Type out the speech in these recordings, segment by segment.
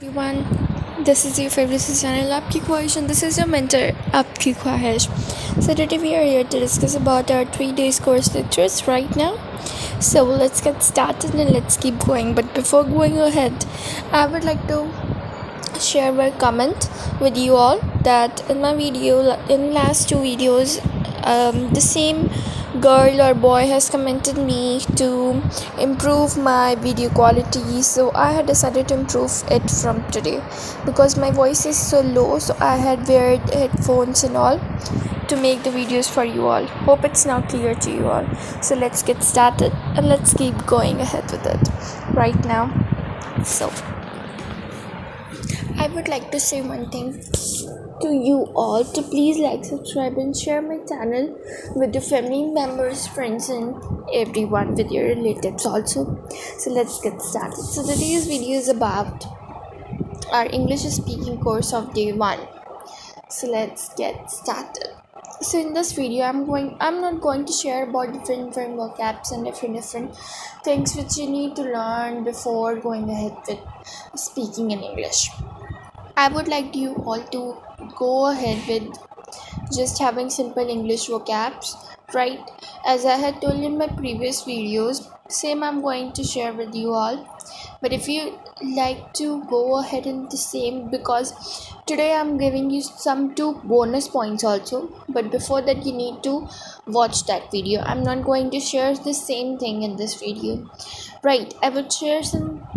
Everyone, this is your favorite channel आपकी ख्वाहिश and this is your mentor आपकी ख्वाहिश. So today we are here to discuss about our 3 days course lectures right now. So let's get started and let's keep going. But before going ahead, I would like to share my comment with you all that in my video, in last two videos, the same girl or boy has commented me to improve my video quality, so I had decided to improve it from today because my voice is so low, so I had wear headphones and all to make the videos for you all. Hope it's now clear to you all. So let's get started and let's keep going ahead with it right now. So I would like to say one thing to you all to please like, subscribe, and share my channel with your family members, friends, and everyone, with your relatives also. So let's get started. So today's video is about our English speaking course of day 1. So let's get started. So in this video I'm not going to share about different vocabs and different things which you need to learn before going ahead with speaking in English. I would like you all to go ahead with just having simple English vocabs, right? As I had told in my previous videos, same I'm going to share with you all. But if you like to go ahead in the same, because today I'm giving you some 2 bonus points also, but before that you need to watch that video. I'm not going to share the same thing in this video, right? I would share some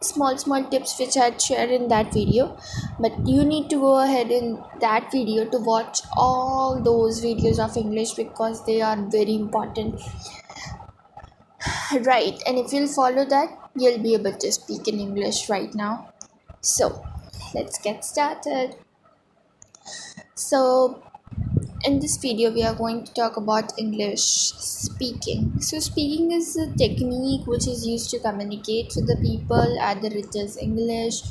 small tips which I'd share in that video, but you need to go ahead in that video to watch all those videos of English because they are very important, right? And if you'll follow that, you'll be able to speak in English right now. So let's get started. So in this video we are going to talk about English speaking. So speaking is a technique which is used to communicate with the people, either it is English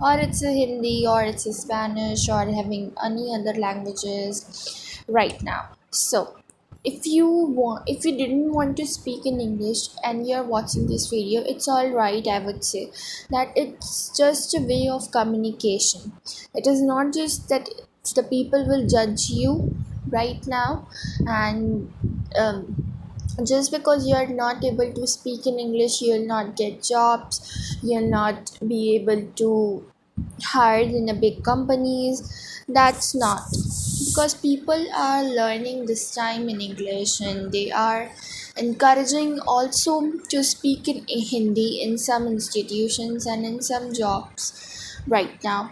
or it's a Hindi or it's a Spanish or having any other languages right now. So if you didn't want to speak in English and you're watching this video, it's all right. I would say that it's just a way of communication. It is not just that the people will judge you right now, and just because you are not able to speak in English, you'll not get jobs, you'll not be able to hired in a big companies. That's not, because people are learning this time in English and they are encouraging also to speak in Hindi in some institutions and in some jobs right now.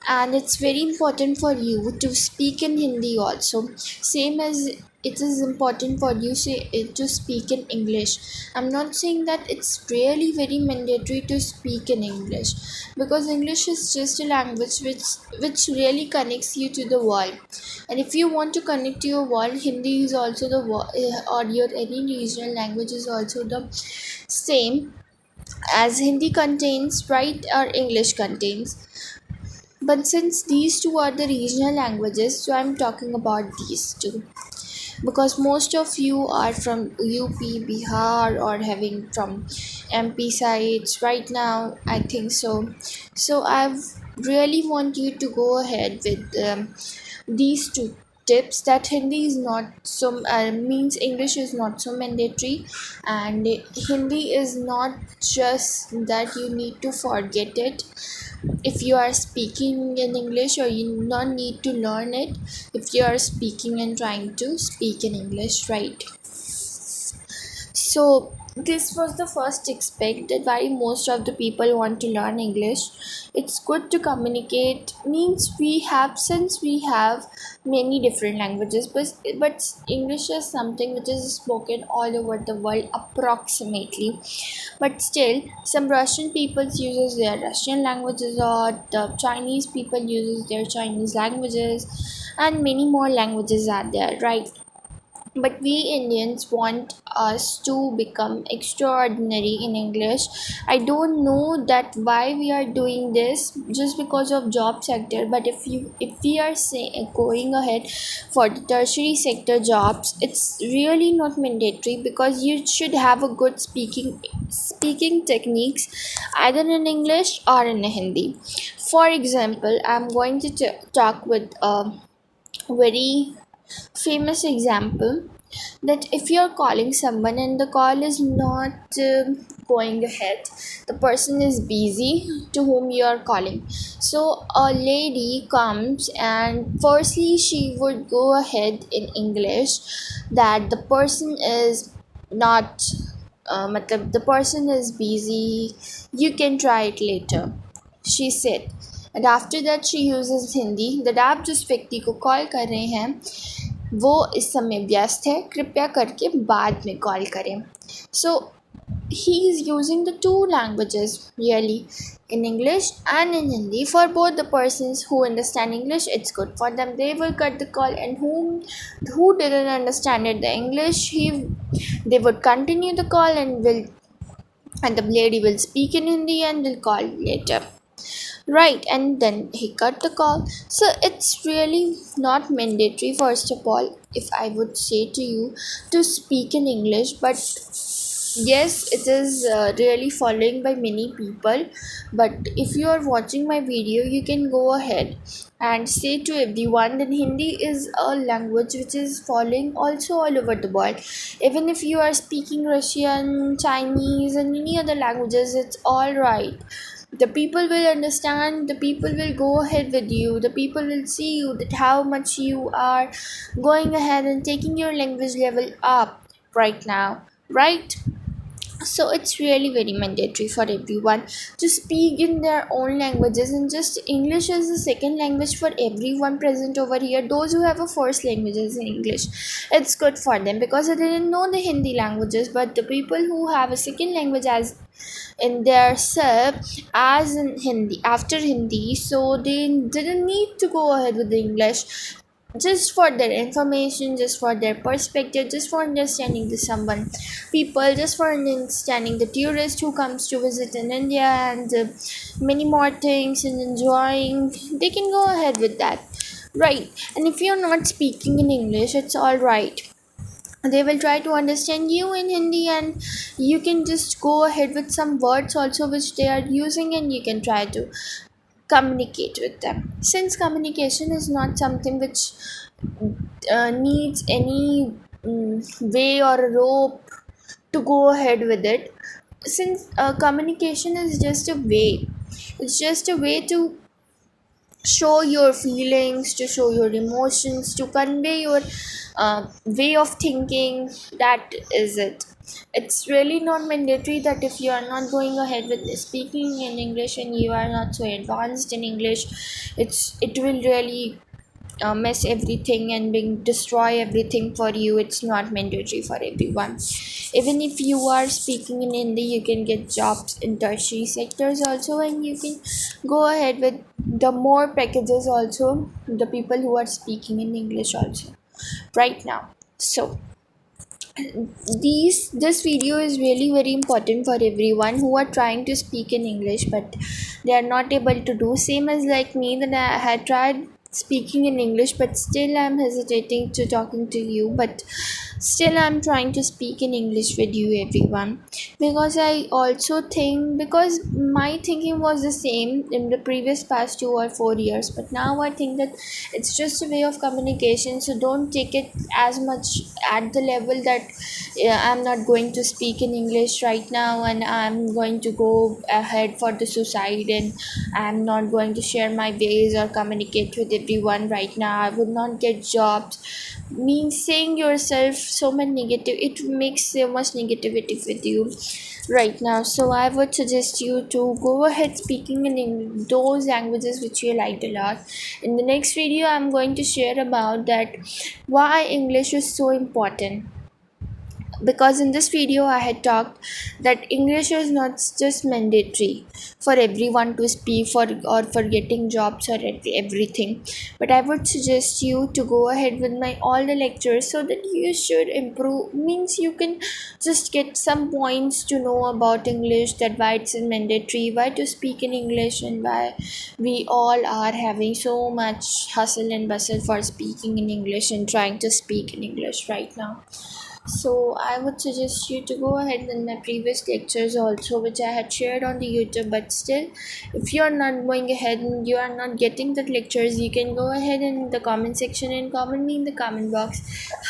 And it's very important for you to speak in Hindi also, same as it is important for you to speak in English. I'm not saying that it's really very mandatory to speak in English, because English is just a language which really connects you to the world. And if you want to connect to your world, Hindi is also or your any regional language is also the same as Hindi contains, right, or English contains. But since these two are the regional languages, so I'm talking about these two. Because most of you are from UP, Bihar, or having from MP sides right now, I think so. So I really want you to go ahead with these two tips, that Hindi is not so means English is not so mandatory, and Hindi is not just that you need to forget it if you are speaking in English, or you not need to learn it if you are speaking and trying to speak in English, right? So this was the first aspect, that why most of the people want to learn English. It's good to communicate, means since we have many different languages, but English is something which is spoken all over the world approximately. But still, some Russian people uses their Russian languages, or the Chinese people uses their Chinese languages, and many more languages are there, right? But we Indians want us to become extraordinary in English. I don't know that why we are doing this just because of job sector, but if we are going ahead for the tertiary sector jobs, it's really not mandatory because you should have a good speaking techniques either in English or in Hindi. For example, I'm going to talk with a very famous example that if you're calling someone and the call is not going ahead, the person is busy to whom you are calling. So a lady comes and firstly she would go ahead in English that the person is not matlab the person is busy, you can try it later, she said. And after that she uses Hindi that आप जिस व्यक्ति को call कर रहे हैं वो इस समय व्यस्त है, कृपया करके बाद में कॉल करें. So he is using the two languages really, in English and in Hindi. For both the persons who understand English, it's good for them, they will cut the call, and who didn't understand it the English, they would continue the call and the lady will speak in Hindi and will call later. Right, and then he cut the call. So it's really not mandatory, first of all, if I would say to you, to speak in English, but yes, it is really following by many people. But if you are watching my video, you can go ahead and say to everyone that Hindi is a language which is following also all over the world. Even if you are speaking Russian, Chinese and any other languages, it's all right. The people will understand, the people will go ahead with you, the people will see you that how much you are going ahead and taking your language level up right now, right? So it's really very mandatory for everyone to speak in their own languages, and just English is the second language for everyone present over here. Those who have a first languages in English, it's good for them because they didn't know the Hindi languages, but the people who have a second language as in their self as in Hindi after Hindi, so they didn't need to go ahead with the English, just for their information, just for their perspective, just for understanding the someone people, just for understanding the tourist who comes to visit in India, and many more things, and enjoying, they can go ahead with that, right? And if you're not speaking in English, it's all right, they will try to understand you in Hindi, and you can just go ahead with some words also which they are using, and you can try to communicate with them. Since communication is not something which needs any way or a rope to go ahead with it, since communication is just a way, it's just a way to show your feelings, to show your emotions, to convey your way of thinking. That is it. It's really not mandatory that if you are not going ahead with speaking in English and you are not so advanced in English, it will really mess everything and destroy everything for you. It's not mandatory for everyone. Even if you are speaking in Hindi, you can get jobs in tertiary sectors also, and you can go ahead with the more packages also, the people who are speaking in English also right now. So this video is really very important for everyone who are trying to speak in English but they are not able to do, same as like me, that I had tried speaking in English but still I'm hesitating to talking to you, but still I'm trying to speak in English with you everyone, because I also think, because my thinking was the same in the previous past 2 or 4 years, but now I think that it's just a way of communication, so don't take it as much at the level that I'm not going to speak in English right now and I'm going to go ahead for the suicide and I'm not going to share my ways or communicate with everyone right now, I would not get jobs. Means saying yourself so much negative, it makes so much negativity with you right now. So I would suggest you to go ahead speaking in those languages which you liked a lot. In the next video I'm going to share about that why English is so important. because in this video I had talked that English is not just mandatory for everyone to speak for or for getting jobs or everything, but I would suggest you to go ahead with my all the lectures so that you should improve, means you can just get some points to know about English, that why it's mandatory, why to speak in English, and why we all are having so much hustle and bustle for speaking in English and trying to speak in English right now. So I would suggest you to go ahead with my previous lectures also, which I had shared on the YouTube. But still, if you are not going ahead and you are not getting the lectures, you can go ahead in the comment section and comment me in the comment box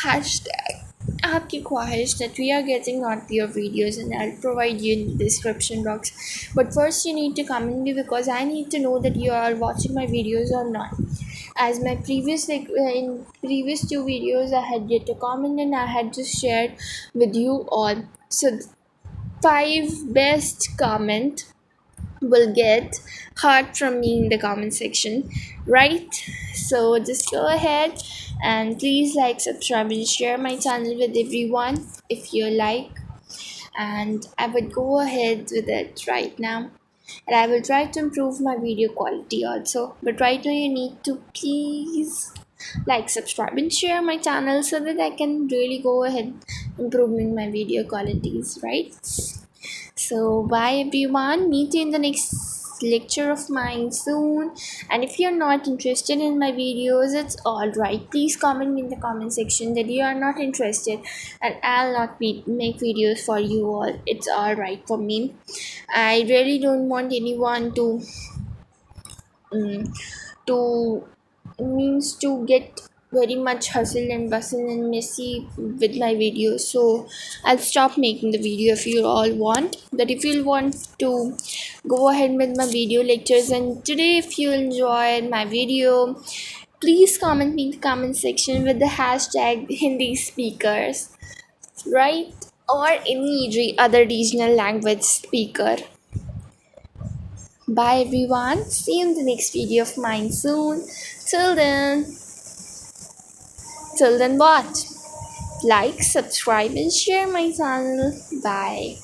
hashtag आपकी ख्वाहिश that we are getting not your videos, and I'll provide you in the description box. But first you need to comment me because I need to know that you are watching my videos or not. As my previous in previous two videos I had get a comment and I had just shared with you all. So 5 best comment will get heart from me in the comment section, right? So just go ahead and please like, subscribe, and share my channel with everyone if you like. And I would go ahead with it right now. And I will try to improve my video quality also. But right now you need to please like, subscribe, and share my channel so that I can really go ahead improving my video qualities, right? So bye everyone, meet you in the next lecture of mine soon. And if you're not interested in my videos, it's all right, please comment in the comment section that you are not interested and I'll not make videos for you all. It's all right for me. I really don't want anyone um, to means to get very much hustle and bustle and messy with my videos, so I'll stop making the video. If you all want that, if you want to go ahead with my video lectures, and today if you enjoyed my video, please comment me in the comment section with the hashtag Hindi speakers, right? Or any other regional language speaker. Bye everyone, see you in the next video of mine soon. Till then, what? Like, subscribe, and share my channel. Bye.